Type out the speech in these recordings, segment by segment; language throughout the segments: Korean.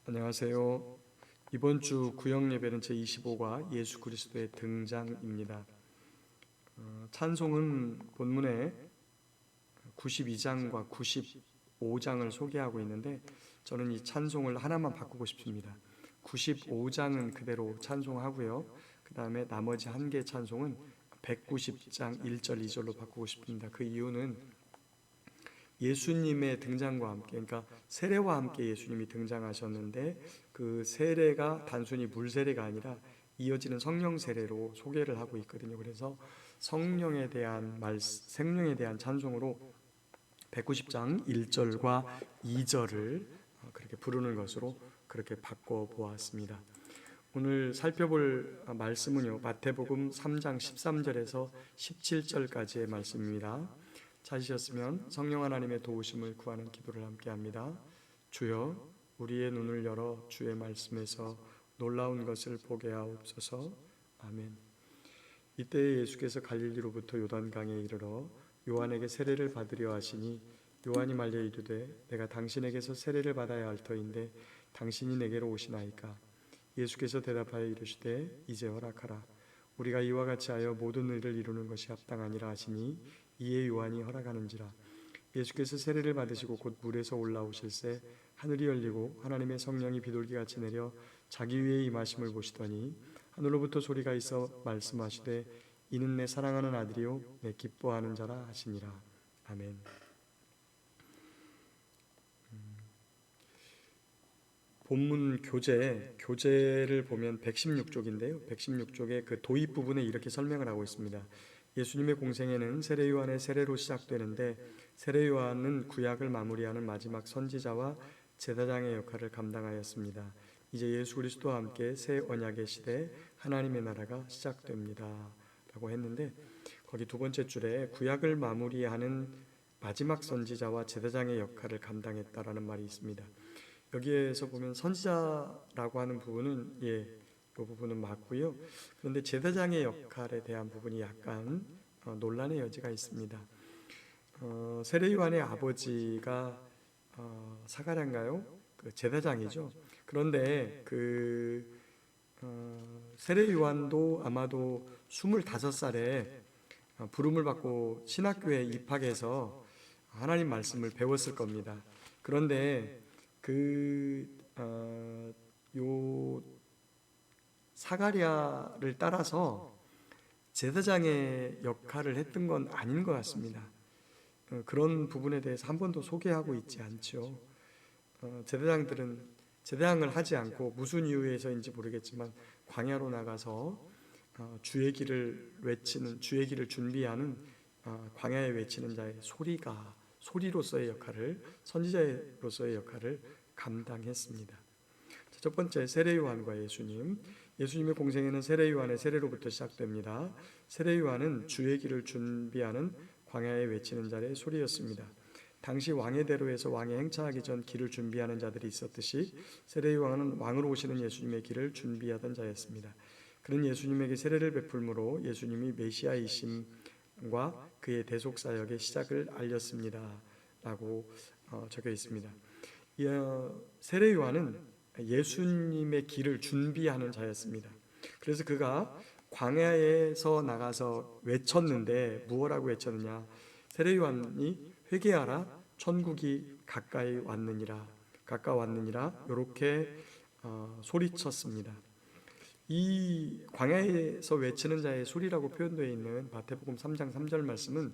안녕하세요. 이번 주 구역 예배는 제25과 예수 그리스도의 등장입니다. 찬송은 본문에 92장과 95장을 소개하고 있는데 저는 이 찬송을 하나만 바꾸고 싶습니다. 95장은 그대로 찬송하고요. 그 다음에 나머지 한 개 찬송은 190장 1절 2절로 바꾸고 싶습니다. 그 이유는 예수님의 등장과 함께, 그러니까 세례와 함께 예수님이 등장하셨는데 그 세례가 단순히 물 세례가 아니라 이어지는 성령 세례로 소개를 하고 있거든요. 그래서 성령에 대한 생명에 대한 찬송으로 190장 1절과 2절을 그렇게 부르는 것으로 그렇게 바꿔 보았습니다. 오늘 살펴볼 말씀은요, 마태복음 3장 13절에서 17절까지의 말씀입니다. 찾으셨으면 성령 하나님의 도우심을 구하는 기도를 함께 합니다. 주여, 우리의 눈을 열어 주의 말씀에서 놀라운 것을 보게 하옵소서. 아멘. 이때 예수께서 갈릴리로부터 요단강에 이르러 요한에게 세례를 받으려 하시니 요한이 말려 이르되 내가 당신에게서 세례를 받아야 할 터인데 당신이 내게로 오시나이까. 예수께서 대답하여 이르시되 이제 허락하라. 우리가 이와 같이 하여 모든 일을 이루는 것이 합당하니라 하시니 이에 요한이 허락하는지라. 예수께서 세례를 받으시고 곧 물에서 올라오실새 하늘이 열리고 하나님의 성령이 비둘기같이 내려 자기 위에 임하심을 보시더니 하늘로부터 소리가 있어 말씀하시되 이는 내 사랑하는 아들이요 내 기뻐하는 자라 하시니라. 아멘. 본문 교재를 보면 116쪽인데요. 116쪽의 그 도입 부분에 이렇게 설명을 하고 있습니다. 예수님의 공생애는 세례 요한의 세례로 시작되는데 세례 요한은 구약을 마무리하는 마지막 선지자와 제사장의 역할을 감당하였습니다. 이제 예수 그리스도와 함께 새 언약의 시대 하나님의 나라가 시작됩니다 라고 했는데 거기 두 번째 줄에 구약을 마무리하는 마지막 선지자와 제사장의 역할을 감당했다라는 말이 있습니다. 여기에서 보면 선지자라고 하는 부분은 이 부분은 맞고요. 그런데 제사장의 역할에 대한 부분이 약간 논란의 여지가 있습니다. 세례 요한의 아버지가 사가랴인가요? 그 제사장이죠. 그런데 세례 요한도 아마도 25살에 부름을 받고 신학교에 입학해서 하나님 말씀을 배웠을 겁니다. 그런데 사가랴를 따라서 제사장의 역할을 했던 건 아닌 것 같습니다. 그런 부분에 대해서 한 번도 소개하고 있지 않죠. 제사장들은 제사장을 하지 않고 무슨 이유에서인지 모르겠지만 광야로 나가서 주의 길을 준비하는 광야에 외치는 자의 소리로서의 역할을, 선지자로서의 역할을 감당했습니다. 첫 번째, 세례 요한과 예수님의 공생애는 세례 요한의 세례로부터 시작됩니다. 세례 요한은 주의 길을 준비하는 광야에 외치는 자의 소리였습니다. 당시 왕의 대로에서 왕이 행차하기 전 길을 준비하는 자들이 있었듯이 세례 요한은 왕으로 오시는 예수님의 길을 준비하던 자였습니다. 그는 예수님에게 세례를 베풀므로 예수님이 메시아이심과 그의 대속사역의 시작을 알렸습니다 라고 적혀 있습니다. 세례 요한은 예수님의 길을 준비하는 자였습니다. 그래서 그가 광야에서 나가서 외쳤는데 무엇라고 외쳤느냐? 세례 요한이 회개하라, 천국이 가까웠느니라 이렇게 소리쳤습니다. 이 광야에서 외치는 자의 소리라고 표현되어 있는 마태복음 3장 3절 말씀은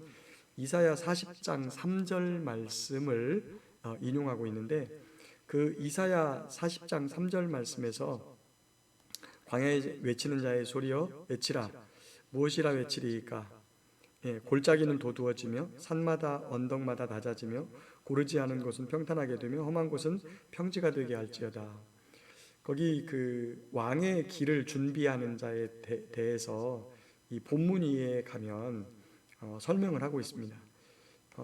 이사야 40장 3절 말씀을 인용하고 있는데 그 이사야 40장 3절 말씀에서 광야에 외치는 자의 소리여 외치라. 무엇이라 외치리이까? 골짜기는 도두어지며 산마다 언덕마다 낮아지며 고르지 않은 곳은 평탄하게 되며 험한 곳은 평지가 되게 할지어다. 거기 그 왕의 길을 준비하는 자에 대해서 이 본문 위에 가면 설명을 하고 있습니다.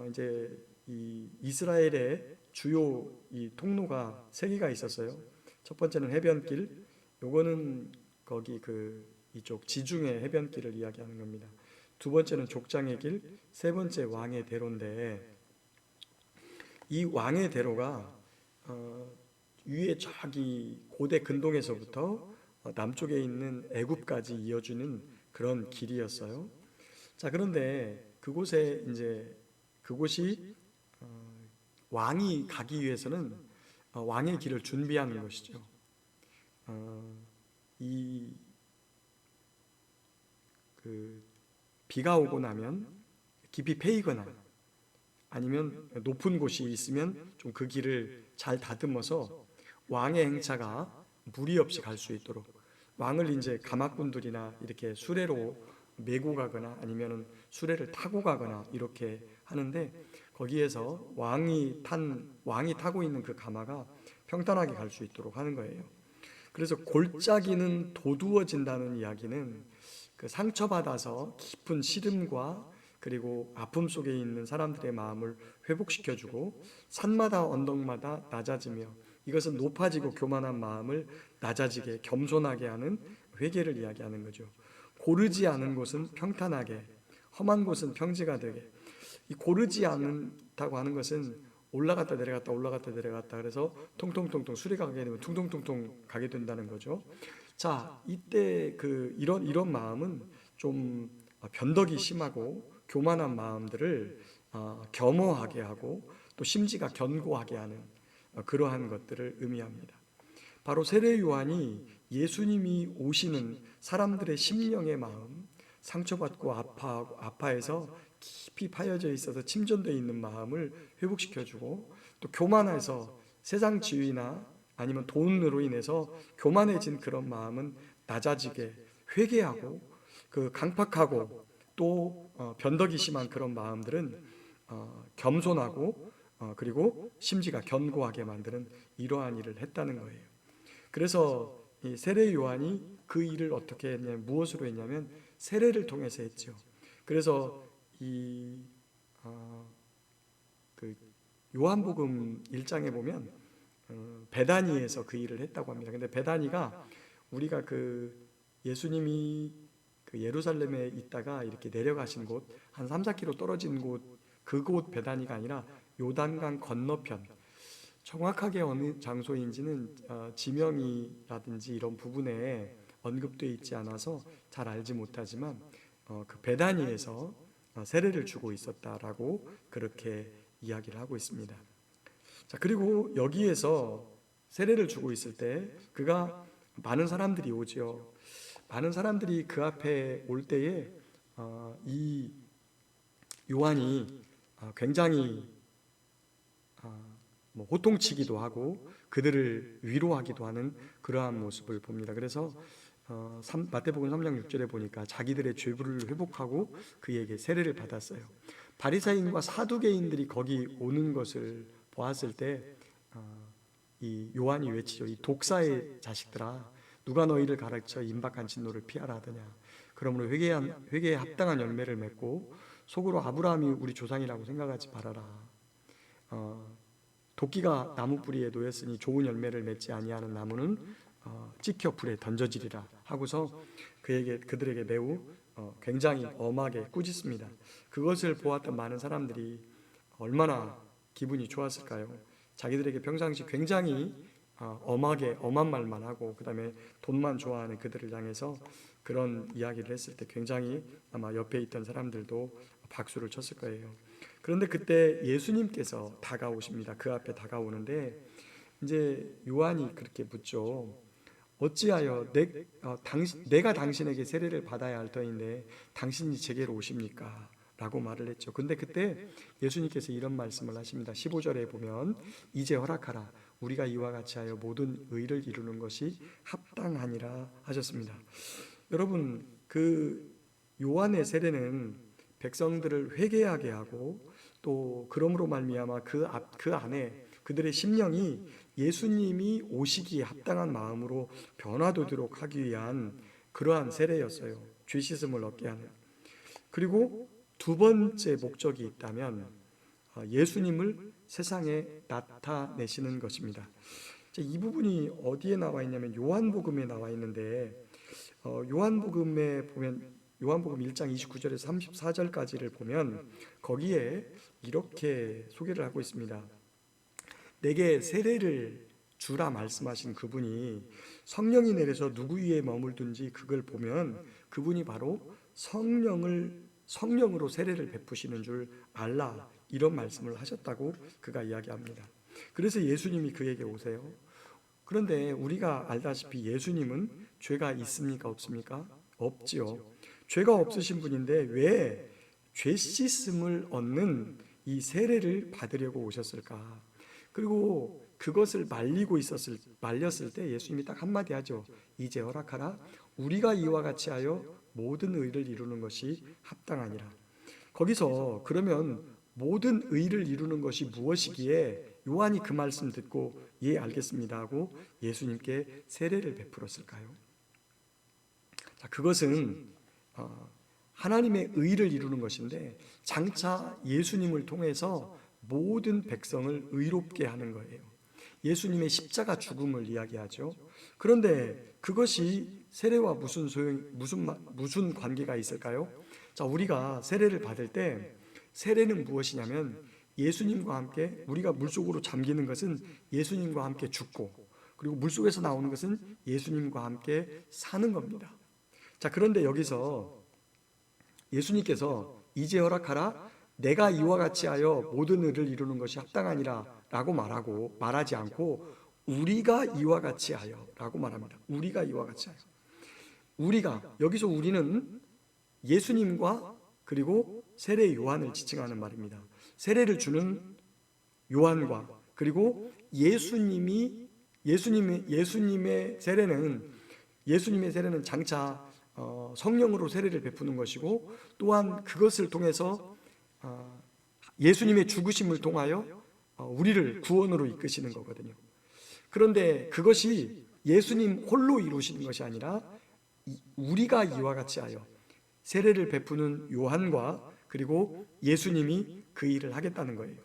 이제 이 이스라엘의 주요 이 통로가 세 개가 있었어요. 첫 번째는 해변길, 요거는 거기 이쪽 지중해 해변길을 이야기하는 겁니다. 두 번째는 족장의 길, 세 번째 왕의 대로인데 이 왕의 대로가 위에 저기 고대 근동에서부터 남쪽에 있는 애굽까지 이어주는 그런 길이었어요. 자, 그런데 그곳이 왕이 가기 위해서는 왕의 길을 준비하는 것이죠. 이 비가 오고 나면 깊이 패이거나 아니면 높은 곳이 있으면 좀 그 길을 잘 다듬어서 왕의 행차가 무리 없이 갈 수 있도록 왕을 이제 가마꾼들이나 이렇게 수레로 메고 가거나 아니면 수레를 타고 가거나 이렇게 하는데, 거기에서 왕이 타고 있는 그 가마가 평탄하게 갈 수 있도록 하는 거예요. 그래서 골짜기는 도두어진다는 이야기는 그 상처받아서 깊은 시름과 그리고 아픔 속에 있는 사람들의 마음을 회복시켜주고, 산마다 언덕마다 낮아지며, 이것은 높아지고 교만한 마음을 낮아지게 겸손하게 하는 회개를 이야기하는 거죠. 고르지 않은 곳은 평탄하게, 험한 곳은 평지가 되게. 이 고르지 않다고 하는 것은 올라갔다 내려갔다 올라갔다 내려갔다, 그래서 통통통통 수리가 가게 되면 퉁퉁퉁퉁 가게 된다는 거죠. 자, 이때 이런 마음은 좀 변덕이 심하고 교만한 마음들을 겸허하게 하고 또 심지가 견고하게 하는 그러한 것들을 의미합니다. 바로 세례 요한이 예수님이 오시는 사람들의 심령의 마음, 상처받고 아파해서 깊이 파여져 있어서 침전되어 있는 마음을 회복시켜주고, 또 교만해서 세상 지위나 아니면 돈으로 인해서 교만해진 그런 마음은 낮아지게 회개하고, 그 강팍하고 또 변덕이 심한 그런 마음들은 겸손하고 그리고 심지가 견고하게 만드는 이러한 일을 했다는 거예요. 그래서 이 세례 요한이 그 일을 어떻게 했냐면, 무엇으로 했냐면 세례를 통해서 했죠. 그래서 그 요한복음 1장에 보면 베다니에서 그 일을 했다고 합니다. 근데 베다니가 우리가 예수님이 예루살렘에 있다가 이렇게 내려가신 곳, 한 3-4km 떨어진 곳, 그곳 베다니가 아니라 요단강 건너편, 정확하게 어느 장소인지는 지명이라든지 이런 부분에 언급되어 있지 않아서 잘 알지 못하지만 그 베다니에서 세례를 주고 있었다라고 그렇게 이야기를 하고 있습니다. 자, 그리고 여기에서 세례를 주고 있을 때 그가 많은 사람들이 오죠. 많은 사람들이 그 앞에 올 때에 이 요한이 굉장히 호통치기도 하고 그들을 위로하기도 하는 그러한 모습을 봅니다. 그래서 마태복음 3장 6절에 보니까 자기들의 죄를 회복하고 그에게 세례를 받았어요. 바리새인과 사두개인들이 거기 오는 것을 보았을 때 이 요한이 외치죠. 이 독사의 자식들아, 누가 너희를 가르쳐 임박한 진노를 피하라 하더냐. 그러므로 회개에 합당한 열매를 맺고 속으로 아브라함이 우리 조상이라고 생각하지 말아라. 도끼가 나무 뿌리에 놓였으니 좋은 열매를 맺지 아니하는 나무는 찍혀 불에 던져지리라 하고서 그들에게 매우 굉장히 엄하게 꾸짖습니다. 그것을 보았던 많은 사람들이 얼마나 기분이 좋았을까요? 자기들에게 평상시 굉장히 엄한 말만 하고 그 다음에 돈만 좋아하는 그들을 향해서 그런 이야기를 했을 때 굉장히 아마 옆에 있던 사람들도 박수를 쳤을 거예요. 그런데 그때 예수님께서 다가오십니다. 그 앞에 다가오는데 이제 요한이 그렇게 묻죠. 어찌하여 내가 당신에게 세례를 받아야 할 터인데 당신이 제게로 오십니까? 라고 말을 했죠. 근데 그때 예수님께서 이런 말씀을 하십니다. 15절에 보면 이제 허락하라. 우리가 이와 같이 하여 모든 의를 이루는 것이 합당하니라 하셨습니다. 여러분, 요한의 세례는 백성들을 회개하게 하고 또 그러므로 말미암아 그 안에 그들의 심령이 예수님이 오시기에 합당한 마음으로 변화되도록 하기 위한 그러한 세례였어요. 죄 씻음을 얻게 하는. 그리고 두 번째 목적이 있다면 예수님을 세상에 나타내시는 것입니다. 이 부분이 어디에 나와 있냐면 요한복음에 나와 있는데 요한복음에 보면 요한복음 1장 29절에서 34절까지를 보면 거기에 이렇게 소개를 하고 있습니다. 내게 세례를 주라 말씀하신 그분이 성령이 내려서 누구 위에 머물든지 그걸 보면 그분이 바로 성령으로 세례를 베푸시는 줄 알라, 이런 말씀을 하셨다고 그가 이야기합니다. 그래서 예수님이 그에게 오세요. 그런데 우리가 알다시피 예수님은 죄가 있습니까 없습니까? 없지요. 죄가 없으신 분인데 왜 죄 씻음을 얻는 이 세례를 받으려고 오셨을까? 그리고 그것을 말렸을 때 예수님이 딱 한마디 하죠. 이제 허락하라. 우리가 이와 같이 하여 모든 의를 이루는 것이 합당하니라. 거기서 그러면 모든 의를 이루는 것이 무엇이기에 요한이 그 말씀 듣고 예 알겠습니다 하고 예수님께 세례를 베풀었을까요? 자, 그것은 하나님의 의를 이루는 것인데 장차 예수님을 통해서 모든 백성을 의롭게 하는 거예요. 예수님의 십자가 죽음을 이야기하죠. 그런데 그것이 세례와 무슨 관계가 있을까요? 자, 우리가 세례를 받을 때 세례는 무엇이냐면 예수님과 함께, 우리가 물속으로 잠기는 것은 예수님과 함께 죽고, 그리고 물속에서 나오는 것은 예수님과 함께 사는 겁니다. 자, 그런데 여기서 예수님께서 이제 허락하라, 내가 이와 같이 하여 모든 의를 이루는 것이 합당하니라 라고 말하지 않고 우리가 이와 같이 하여 라고 말합니다. 우리가 이와 같이 하여. 여기서 우리는 예수님과 그리고 세례 요한을 지칭하는 말입니다. 세례를 주는 요한과 그리고 예수님의 세례는 장차 성령으로 세례를 베푸는 것이고, 또한 그것을 통해서 예수님의 죽으심을 통하여 우리를 구원으로 이끄시는 거거든요. 그런데 그것이 예수님 홀로 이루시는 것이 아니라 우리가 이와 같이 하여, 세례를 베푸는 요한과 그리고 예수님이 그 일을 하겠다는 거예요.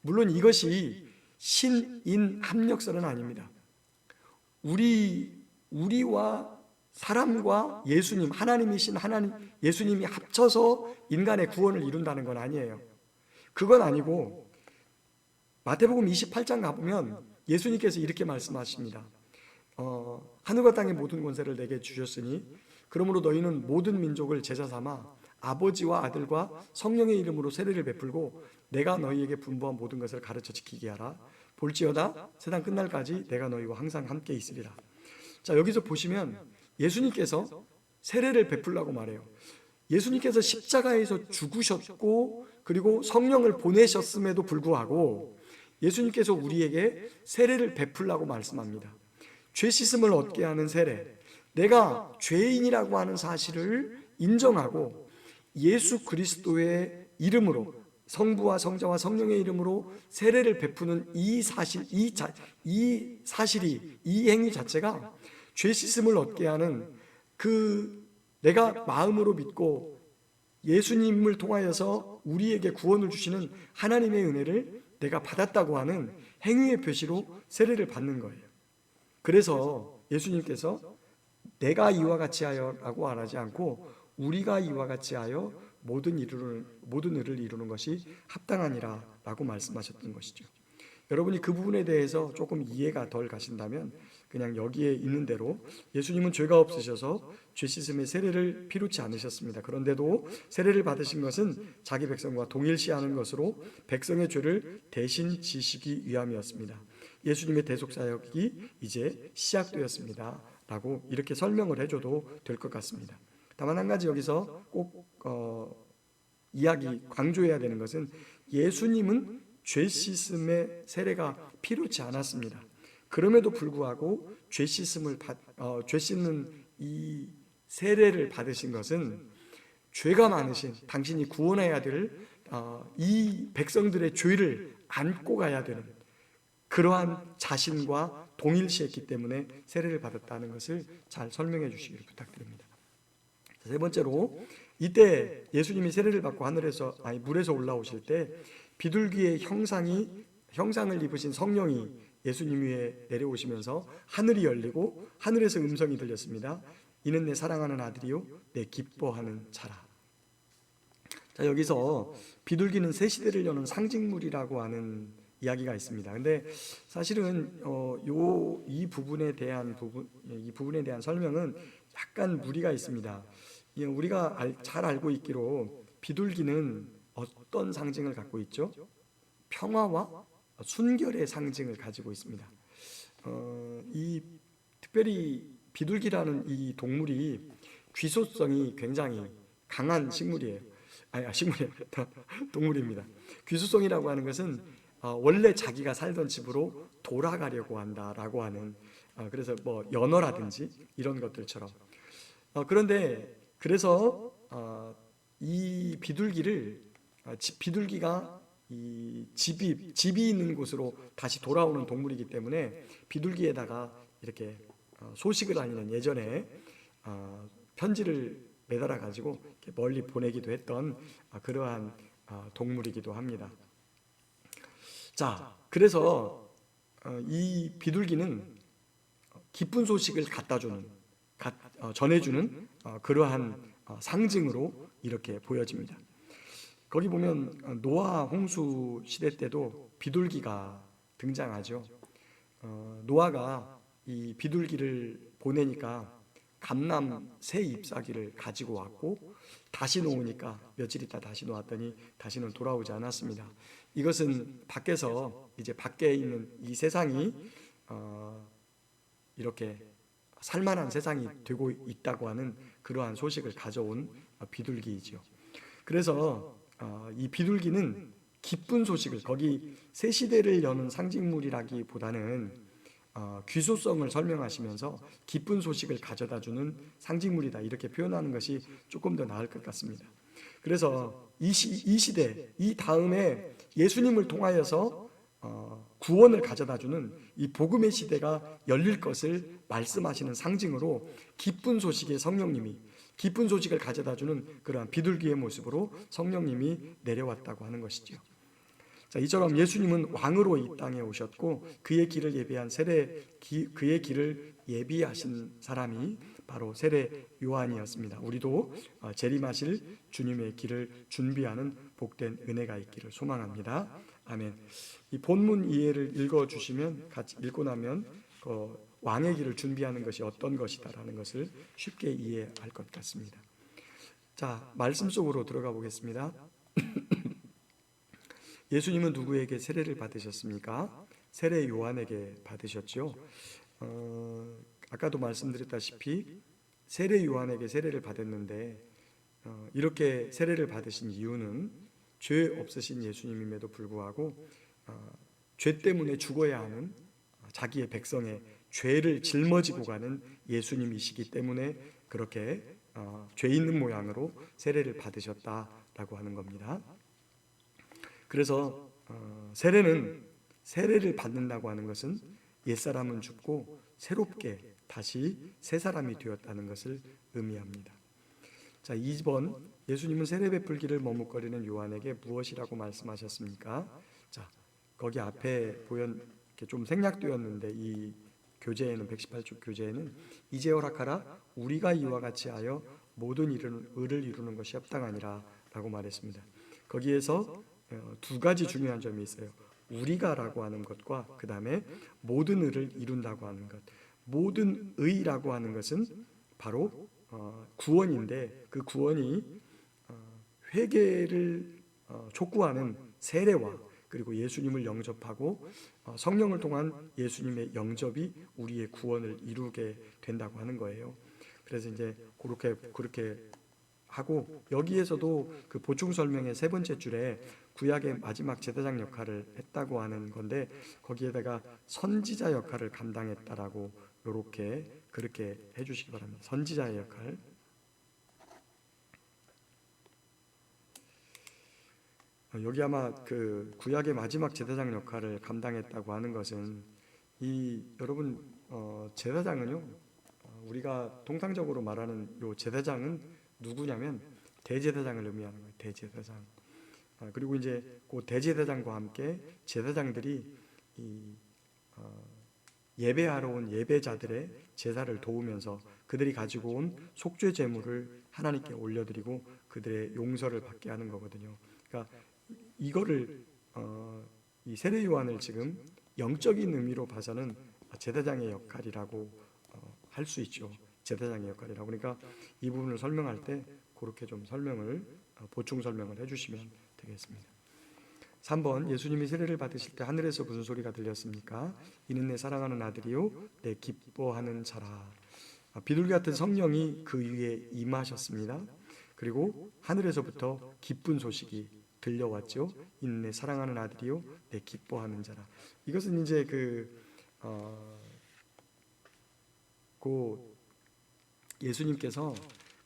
물론 이것이 신인 합력설은 아닙니다. 우리와 사람과 예수님, 하나님이신 예수님이 합쳐서 인간의 구원을 이룬다는 건 아니에요. 그건 아니고 마태복음 28장 가보면 예수님께서 이렇게 말씀하십니다. 하늘과 땅의 모든 권세를 내게 주셨으니 그러므로 너희는 모든 민족을 제자 삼아 아버지와 아들과 성령의 이름으로 세례를 베풀고 내가 너희에게 분부한 모든 것을 가르쳐 지키게 하라. 볼지어다 세상 끝날까지 내가 너희와 항상 함께 있으리라. 자, 여기서 보시면 예수님께서 세례를 베풀라고 말해요. 예수님께서 십자가에서 죽으셨고 그리고 성령을 보내셨음에도 불구하고 예수님께서 우리에게 세례를 베풀라고 말씀합니다. 죄 씻음을 얻게 하는 세례, 내가 죄인이라고 하는 사실을 인정하고 예수 그리스도의 이름으로, 성부와 성자와 성령의 이름으로 세례를 베푸는 이 행위 자체가 죄 씻음을 얻게 하는, 내가 마음으로 믿고 예수님을 통하여서 우리에게 구원을 주시는 하나님의 은혜를 내가 받았다고 하는 행위의 표시로 세례를 받는 거예요. 그래서 예수님께서 내가 이와 같이 하여 라고 말하지 않고 우리가 이와 같이 하여 모든 일을 이루는 것이 합당하니라 라고 말씀하셨던 것이죠. 여러분이 그 부분에 대해서 조금 이해가 덜 가신다면 그냥 여기에 있는 대로 예수님은 죄가 없으셔서 죄 씻음의 세례를 필요치 않으셨습니다. 그런데도 세례를 받으신 것은 자기 백성과 동일시하는 것으로 백성의 죄를 대신 지시기 위함이었습니다. 예수님의 대속사역이 이제 시작되었습니다 라고 이렇게 설명을 해줘도 될 것 같습니다. 다만 한 가지 여기서 꼭 강조해야 되는 것은 예수님은 죄 씻음의 세례가 필요치 않았습니다. 그럼에도 불구하고 죄 씻는 이 세례를 받으신 것은 죄가 많으신 당신이 구원해야 될 이 백성들의 죄를 안고 가야 되는 그러한 자신과 동일시했기 때문에 세례를 받았다는 것을 잘 설명해 주시기를 부탁드립니다. 세 번째로, 이때 예수님이 세례를 받고 물에서 올라오실 때 비둘기의 형상을 입으신 성령이 예수님 위에 내려오시면서 하늘이 열리고 하늘에서 음성이 들렸습니다. 이는 내 사랑하는 아들이요 내 기뻐하는 자라. 자, 여기서 비둘기는 새 시대를 여는 상징물이라고 하는 이야기가 있습니다. 근데 사실은 이 부분에 대한 설명은 약간 무리가 있습니다. 우리가 잘 알고 있기로 비둘기는 어떤 상징을 갖고 있죠? 평화와 순결의 상징을 가지고 있습니다. 특별히 비둘기라는 이 동물이 귀소성이 굉장히 강한 식물이에요. 식물이 동물입니다. 귀소성이라고 하는 것은 원래 자기가 살던 집으로 돌아가려고 한다라고 하는, 그래서 뭐 연어라든지 이런 것들처럼. 그래서 이 비둘기가 이 집이 있는 곳으로 다시 돌아오는 동물이기 때문에 비둘기에다가 이렇게 소식을 알리는, 예전에 편지를 매달아 가지고 멀리 보내기도 했던 그러한 동물이기도 합니다. 자, 그래서 이 비둘기는 기쁜 소식을 전해주는 그러한 상징으로 이렇게 보여집니다. 거기 보면 노아 홍수 시대 때도 비둘기가 등장하죠. 노아가 이 비둘기를 보내니까 감람 새 잎사귀를 가지고 왔고, 다시 놓으니까 며칠 있다 다시 놓았더니 다시는 돌아오지 않았습니다. 이것은 이제 밖에 있는 이 세상이 이렇게 살만한 세상이 되고 있다고 하는 그러한 소식을 가져온 비둘기이죠. 그래서 이 비둘기는 기쁜 소식을, 거기 새 시대를 여는 상징물이라기보다는 귀소성을 설명하시면서 기쁜 소식을 가져다주는 상징물이다, 이렇게 표현하는 것이 조금 더 나을 것 같습니다. 그래서 이 시대, 이 다음에 예수님을 통하여서 구원을 가져다주는 이 복음의 시대가 열릴 것을 말씀하시는 상징으로 기쁜 소식의 성령님이, 기쁜 소식을 가져다주는 그러한 비둘기의 모습으로 성령님이 내려왔다고 하는 것이죠. 자, 이처럼 예수님은 왕으로 이 땅에 오셨고 그의 길을 예비하신 사람이 바로 세례 요한이었습니다. 우리도 재림하실 주님의 길을 준비하는 복된 은혜가 있기를 소망합니다. 아멘. 이 본문 이해를 읽어주시면, 같이 읽고 나면 왕의 길을 준비하는 것이 어떤 것이다라는 것을 쉽게 이해할 것 같습니다. 자, 말씀 속으로 들어가 보겠습니다. 예수님은 누구에게 세례를 받으셨습니까? 세례 요한에게 받으셨죠. 아까도 말씀드렸다시피 세례 요한에게 세례를 받았는데, 이렇게 세례를 받으신 이유는 죄 없으신 예수님임에도 불구하고 죄 때문에 죽어야 하는 자기의 백성의 죄를 짊어지고 가는 예수님이시기 때문에 그렇게 죄 있는 모양으로 세례를 받으셨다라고 하는 겁니다. 그래서 세례를 받는다고 하는 것은 옛사람은 죽고 새롭게 다시 새 사람이 되었다는 것을 의미합니다. 자, 2번, 예수님은 세례 베풀기를 머뭇거리는 요한에게 무엇이라고 말씀하셨습니까? 자, 거기 앞에 좀 생략되었는데, 이 교재에는, 118쪽 교재에는 이제 허락하라 우리가 이와 같이 하여 모든 의를 이루는 것이 합당하니라 라고 말했습니다. 거기에서 두 가지 중요한 점이 있어요. 우리가라고 하는 것과 그 다음에 모든 의를 이룬다고 하는 것. 모든 의라고 하는 것은 바로 구원인데, 그 구원이 회개를 촉구하는 세례와 그리고 예수님을 영접하고 성령을 통한 예수님의 영접이 우리의 구원을 이루게 된다고 하는 거예요. 그래서 이제 그렇게 하고, 여기에서도 그 보충 설명의 세 번째 줄에 구약의 마지막 제사장 역할을 했다고 하는 건데, 거기에다가 선지자 역할을 감당했다라고 그렇게 해주시기 바랍니다. 선지자의 역할. 여기 아마 그 구약의 마지막 제사장 역할을 감당했다고 하는 것은, 여러분 제사장은요, 우리가 통상적으로 말하는 요 제사장은 누구냐면 대제사장을 의미하는 거예요. 대제사장. 그리고 이제 그 대제사장과 함께 제사장들이 예배하러 온 예배자들의 제사를 도우면서 그들이 가지고 온 속죄 제물을 하나님께 올려드리고 그들의 용서를 받게 하는 거거든요. 그러니까 이거를 이 세례 요한을 지금 영적인 의미로 봐서는 제사장의 역할이라고 할 수 있죠. 제사장의 역할이라고. 그러니까 이 부분을 설명할 때 그렇게 좀 설명을 보충 설명을 해주시면 되겠습니다. 3번, 예수님이 세례를 받으실 때 하늘에서 무슨 소리가 들렸습니까? 이는 내 사랑하는 아들이요 내 기뻐하는 자라. 비둘기 같은 성령이 그 위에 임하셨습니다. 그리고 하늘에서부터 기쁜 소식이 들려왔죠. 이는 내 사랑하는 아들이요 내 기뻐하는 자라. 이것은 이제 예수님께서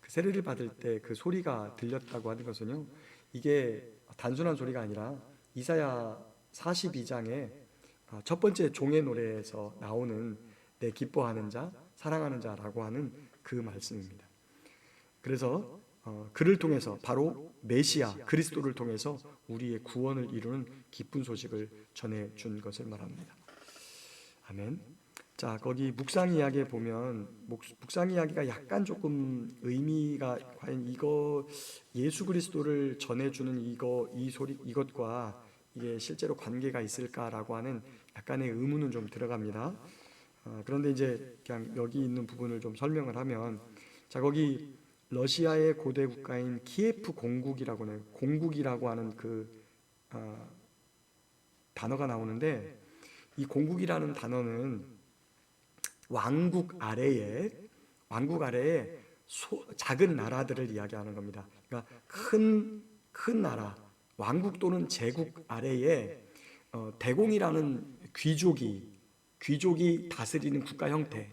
그 세례를 받을 때 그 소리가 들렸다고 하는 것은요, 이게 단순한 소리가 아니라 이사야 42장에 첫 번째 종의 노래에서 나오는 내 기뻐하는 자, 사랑하는 자라고 하는 그 말씀입니다. 그래서 그를 통해서 바로 메시아 그리스도를 통해서 우리의 구원을 이루는 기쁜 소식을 전해준 것을 말합니다. 아멘. 자, 거기 묵상 이야기에 보면 묵상 이야기가 약간 조금 의미가 과연 이거 예수 그리스도를 전해주는 이것과 이게 실제로 관계가 있을까라고 하는 약간의 의문은 좀 들어갑니다. 그런데 이제 그냥 여기 있는 부분을 좀 설명을 하면, 자, 거기 러시아의 고대 국가인 키예프 공국이라고 하는 단어가 나오는데, 이 공국이라는 단어는 왕국 아래에 작은 나라들을 이야기하는 겁니다. 그러니까 큰 나라, 왕국 또는 제국 아래에 대공이라는 귀족이 다스리는 국가 형태.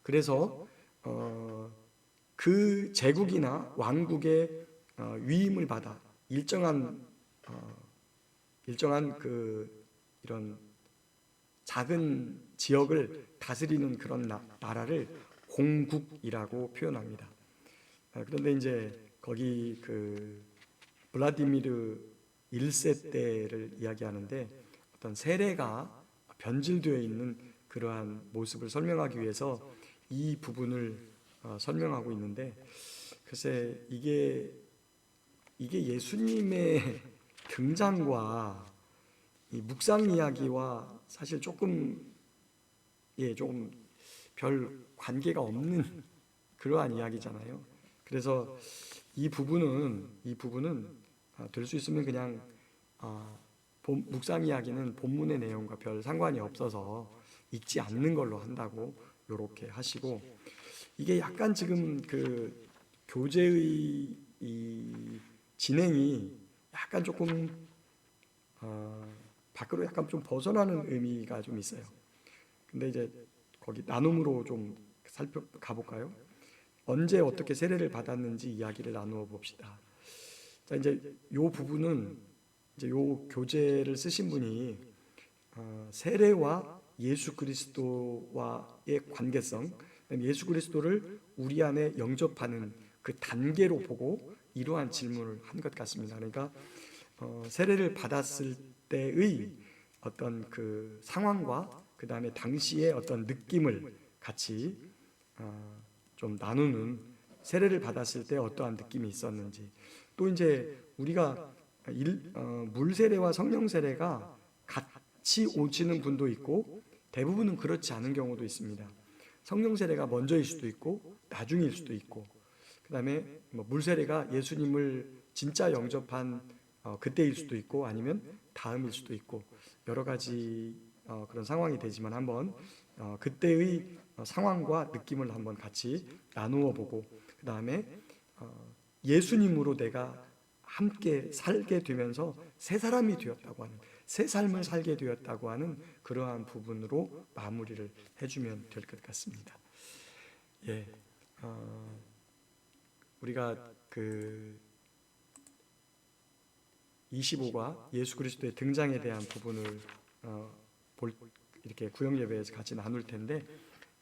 그래서 그 제국이나 왕국의 위임을 받아 일정한 이런 작은 지역을 다스리는 그런 나라를 공국이라고 표현합니다. 그런데 이제 거기 블라디미르 1세 때를 이야기하는데, 어떤 세례가 변질되어 있는 그러한 모습을 설명하기 위해서 이 부분을 설명하고 있는데, 글쎄 이게 예수님의 등장과 이 묵상 이야기와 사실 조금 별 관계가 없는 그러한 이야기잖아요. 그래서 이 부분은 될 수 있으면 그냥 묵상 이야기는 본문의 내용과 별 상관이 없어서 읽지 않는 걸로 한다고 이렇게 하시고, 이게 약간 지금 교제의 이 진행이 약간 조금 밖으로 약간 좀 벗어나는 의미가 좀 있어요. 근데 이제 거기 나눔으로 좀 가볼까요? 언제 어떻게 세례를 받았는지 이야기를 나누어 봅시다. 자, 이제 요 부분은 이제 요 교재를 쓰신 분이 세례와 예수 그리스도와의 관계성, 예수 그리스도를 우리 안에 영접하는 그 단계로 보고 이러한 질문을 한 것 같습니다. 그러니까 세례를 받았을 때의 어떤 그 상황과 그 다음에 당시의 어떤 느낌을 같이 좀 나누는, 세례를 받았을 때 어떠한 느낌이 있었는지, 또 이제 우리가 물 세례와 성령 세례가 같이 오시는 분도 있고 대부분은 그렇지 않은 경우도 있습니다. 성령 세례가 먼저일 수도 있고 나중일 수도 있고, 그 다음에 물 세례가 예수님을 진짜 영접한 그때일 수도 있고 아니면 다음일 수도 있고 여러 가지 그런 상황이 되지만, 한번 그때의 상황과 느낌을 한번 같이 나누어 보고, 그 다음에 예수님으로 내가 함께 살게 되면서 새 사람이 되었다고 하는, 새 삶을 살게 되었다고 하는 그러한 부분으로 마무리를 해주면 될 것 같습니다. 예, 우리가 25과 예수 그리스도의 등장에 대한 부분을 이렇게 구역 예배에서 같이 나눌 텐데,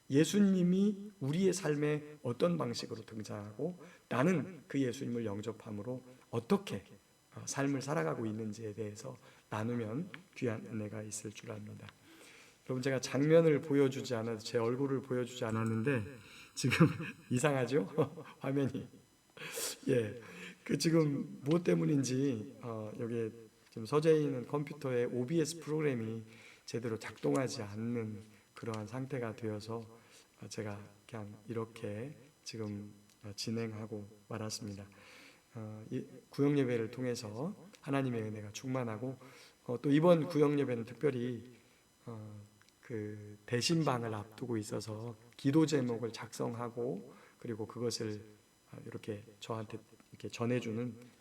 예수님이 우리의 삶에 어떤 방식으로 등장하고 나는 그 예수님을 영접함으로 어떻게 삶을 살아가고 있는지에 대해서 나누면 귀한 은혜가 있을 줄 압니다. 여러분, 제가 장면을 보여주지 않아도, 제 얼굴을 보여주지 않았는데 지금 이상하죠? 화면이. 예, 지금 무엇 때문인지 여기에 지금 서재에 있는 컴퓨터에 OBS 프로그램이 제대로 작동하지 않는 그러한 상태가 되어서 제가 그냥 이렇게 지금 진행하고 말았습니다. 이 구역 예배를 통해서 하나님의 은혜가 충만하고 또 이번 구역 예배는 특별히 그 대신방을 앞두고 있어서 기도 제목을 작성하고 그리고 그것을 이렇게 저한테 이렇게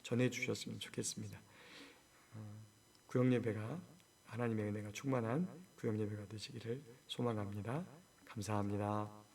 전해주셨으면 좋겠습니다. 구역 예배가 하나님의 은혜가 충만한 구역 예배가 되시기를 소망합니다. 감사합니다.